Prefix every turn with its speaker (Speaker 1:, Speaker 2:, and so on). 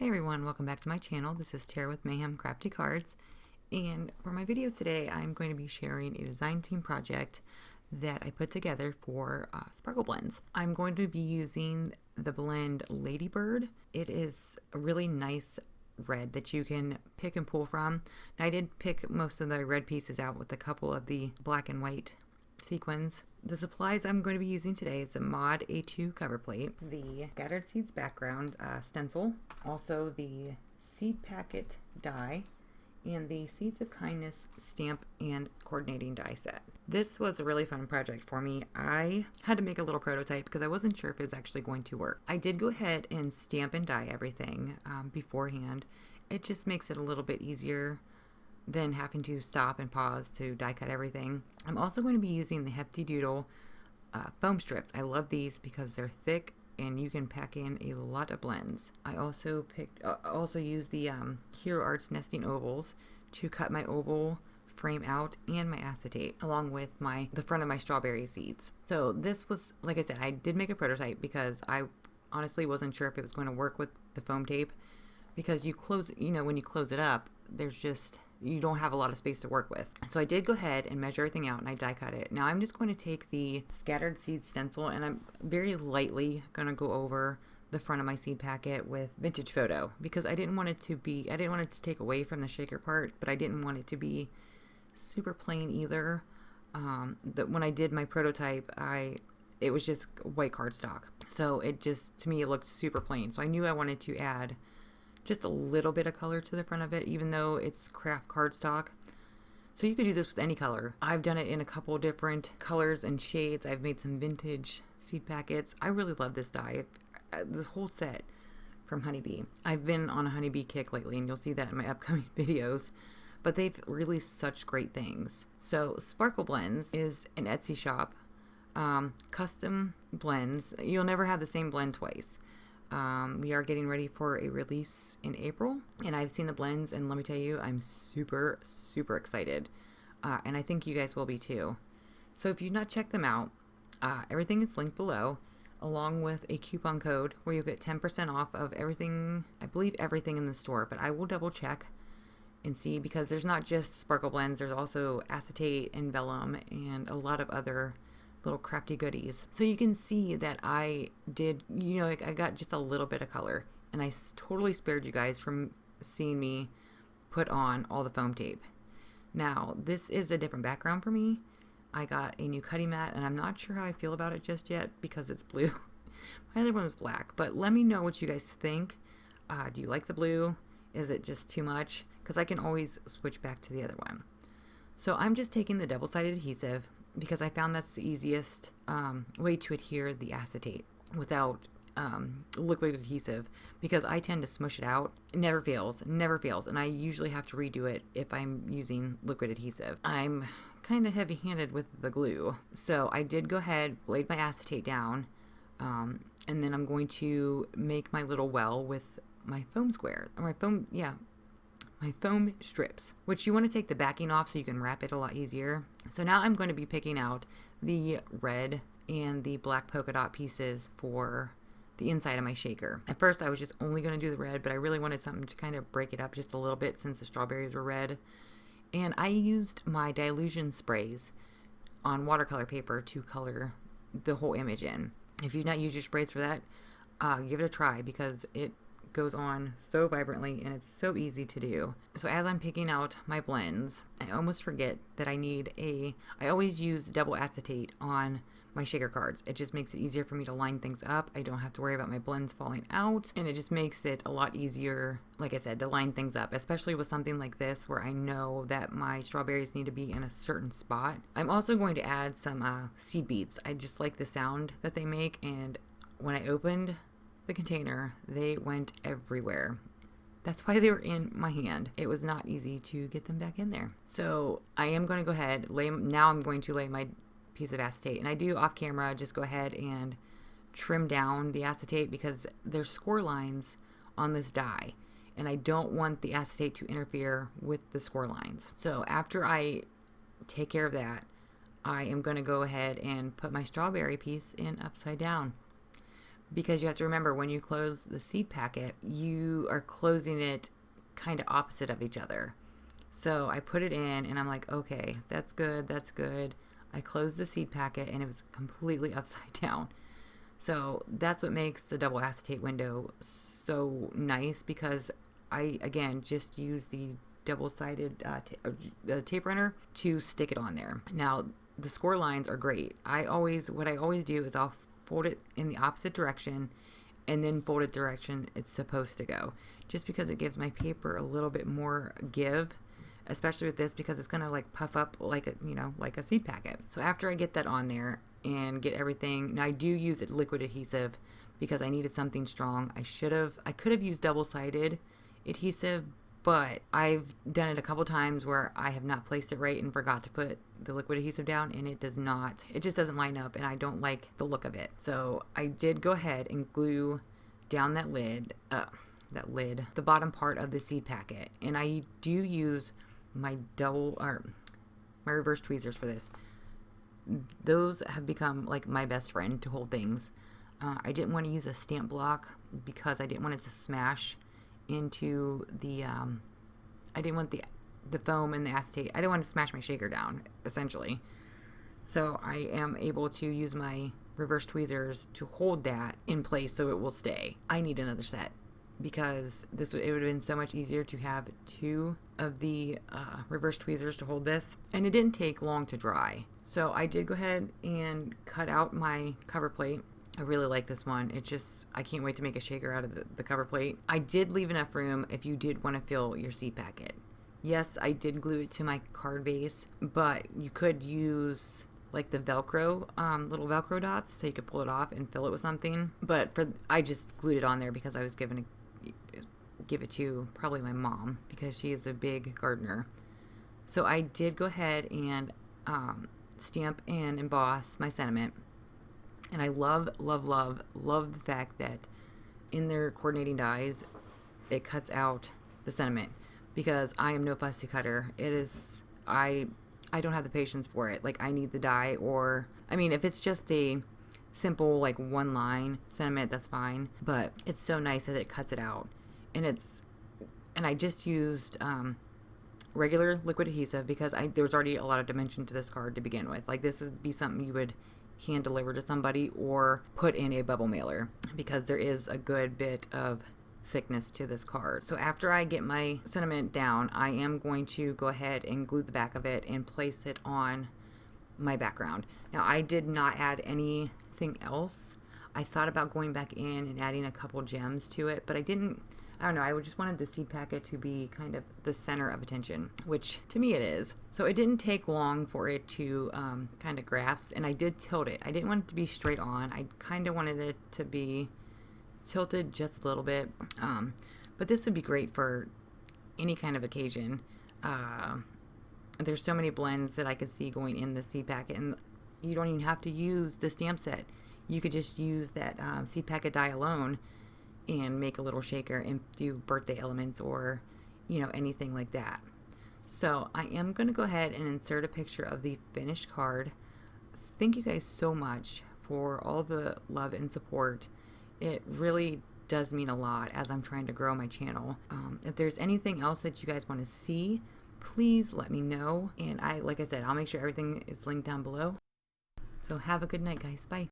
Speaker 1: Hey everyone, welcome back to my channel. This is Tara with Mayhem Crafty Cards, and for my video today I'm going to be sharing a design team project that I put together for sparkle blends. I'm going to be using the blend Ladybird. It is a really nice red that you can pick and pull from. Now, I did pick most of the red pieces out with a couple of the black and white sequins. The supplies I'm going to be using today is the Mod A2 cover plate, the Scattered Seeds background stencil, also the seed packet die, and the Seeds of Kindness stamp and coordinating die set. This was a really fun project for me. I had to make a little prototype because I wasn't sure if it was actually going to work. I did go ahead and stamp and die everything beforehand. It just makes it a little bit easier than having to stop and pause to die cut everything. I'm also going to be using the Hefty Doodle foam strips. I love these because they're thick and you can pack in a lot of blends. I also used the Hero Arts nesting ovals to cut my oval frame out and my acetate, along with the front of my strawberry seeds. So this was, like I said, I did make a prototype because I honestly wasn't sure if it was going to work with the foam tape, because you close, when you close it up, you don't have a lot of space to work with. So I did go ahead and measure everything out and I die cut it. Now I'm just going to take the Scattered Seed stencil and I'm very lightly going to go over the front of my seed packet with Vintage Photo, because I didn't want it to take away from the shaker part, but I didn't want it to be super plain either. When I did my prototype, it was just white cardstock. So to me, it looked super plain. So I knew I wanted to add just a little bit of color to the front of it, even though it's craft cardstock. So you could do this with any color. I've done it in a couple different colors and shades. I've made some vintage seed packets. I really love this die, this whole set from Honeybee. I've been on a Honeybee kick lately, and you'll see that in my upcoming videos, but they've released such great things. So Sparkle Blends is an Etsy shop, custom blends. You'll never have the same blend twice. We are getting ready for a release in April, and I've seen the blends, and let me tell you, I'm super, super excited. And I think you guys will be too. So if you've not checked them out, everything is linked below, along with a coupon code where you'll get 10% off of everything, I believe everything in the store, but I will double check and see, because there's not just sparkle blends, there's also acetate and vellum and a lot of other little crafty goodies. So you can see that I did, I got just a little bit of color, and I totally spared you guys from seeing me put on all the foam tape. Now, this is a different background for me. I got a new cutting mat, and I'm not sure how I feel about it just yet because it's blue. My other one was black, but let me know what you guys think. Do you like the blue? Is it just too much? Because I can always switch back to the other one. So I'm just taking the double-sided adhesive, because I found that's the easiest way to adhere the acetate without liquid adhesive, because I tend to smush it out. It never fails, and I usually have to redo it if I'm using liquid adhesive. I'm kind of heavy-handed with the glue, so I did go ahead, laid my acetate down, and then I'm going to make my little well with my foam my foam strips, which you want to take the backing off so you can wrap it a lot easier. So now I'm going to be picking out the red and the black polka dot pieces for the inside of my shaker. At first I was just only going to do the red, but I really wanted something to kind of break it up just a little bit since the strawberries were red. And I used my dilution sprays on watercolor paper to color the whole image in. If you've not used your sprays for that, give it a try, because it goes on so vibrantly and it's so easy to do. So as I'm picking out my blends, I almost forget that I always use double acetate on my shaker cards. It just makes it easier for me to line things up. I don't have to worry about my blends falling out, and it just makes it a lot easier, like I said, to line things up, especially with something like this where I know that my strawberries need to be in a certain spot. I'm also going to add some seed beads. I just like the sound that they make, and when I opened the container, they went everywhere. That's why they were in my hand. It was not easy to get them back in there. So I am going to go ahead, I'm going to lay my piece of acetate, and I do off camera just go ahead and trim down the acetate because there's score lines on this die, and I don't want the acetate to interfere with the score lines. So after I take care of that, I am going to go ahead and put my strawberry piece in upside down. because you have to remember when you close the seed packet, you are closing it kind of opposite of each other. So I put it in and I'm like, okay, that's good, that's good. I closed the seed packet and it was completely upside down. So that's what makes the double acetate window so nice, because I, again, just use the double-sided tape runner to stick it on there. Now, the score lines are great. What I always do is I'll fold it in the opposite direction and then fold it direction it's supposed to go, just because it gives my paper a little bit more give, especially with this, because it's gonna like puff up like a, like a seed packet. So after I get that on there and get everything, now I do use liquid adhesive because I needed something strong. I could have used double-sided adhesive, but I've done it a couple times where I have not placed it right and forgot to put the liquid adhesive down, and it just doesn't line up, and I don't like the look of it. So I did go ahead and glue down that lid, the bottom part of the seed packet, and I do use my reverse tweezers for this. Those have become like my best friend to hold things. I didn't want to use a stamp block because I didn't want it to smash into the I didn't want the foam and the acetate. I didn't want to smash my shaker down, essentially. So I am able to use my reverse tweezers to hold that in place so it will stay. I need another set because it would have been so much easier to have two of the reverse tweezers to hold this, and it didn't take long to dry. So I did go ahead and cut out my cover plate. I really like this one. I can't wait to make a shaker out of the cover plate. I did leave enough room if you did want to fill your seed packet. Yes, I did glue it to my card base, but you could use like the Velcro, little Velcro dots, so you could pull it off and fill it with something. But I just glued it on there because I was give it to probably my mom, because she is a big gardener. So I did go ahead and stamp and emboss my sentiment. And I love, love, love, love the fact that in their coordinating dies, it cuts out the sentiment, because I am no fussy cutter. I don't have the patience for it. Like, I need the die, or, I mean, if it's just a simple, like, one line sentiment, that's fine. But it's so nice that it cuts it out. And I just used regular liquid adhesive because there was already a lot of dimension to this card to begin with. Like, this would be something you would hand deliver to somebody or put in a bubble mailer, because there is a good bit of thickness to this card. So after I get my sentiment down, I am going to go ahead and glue the back of it and place it on my background. Now, I did not add anything else. I thought about going back in and adding a couple gems to it, but I didn't. I don't know, I just wanted the seed packet to be kind of the center of attention, which to me it is. So it didn't take long for it to kind of grasp, and I did tilt it. I didn't want it to be straight on. I kind of wanted it to be tilted just a little bit. But this would be great for any kind of occasion. There's so many blends that I could see going in the seed packet, and you don't even have to use the stamp set. You could just use that seed packet die alone and make a little shaker and do birthday elements or, anything like that. So I am going to go ahead and insert a picture of the finished card. Thank you guys so much for all the love and support. It really does mean a lot as I'm trying to grow my channel. If there's anything else that you guys want to see, please let me know. And like I said, I'll make sure everything is linked down below. So have a good night, guys. Bye.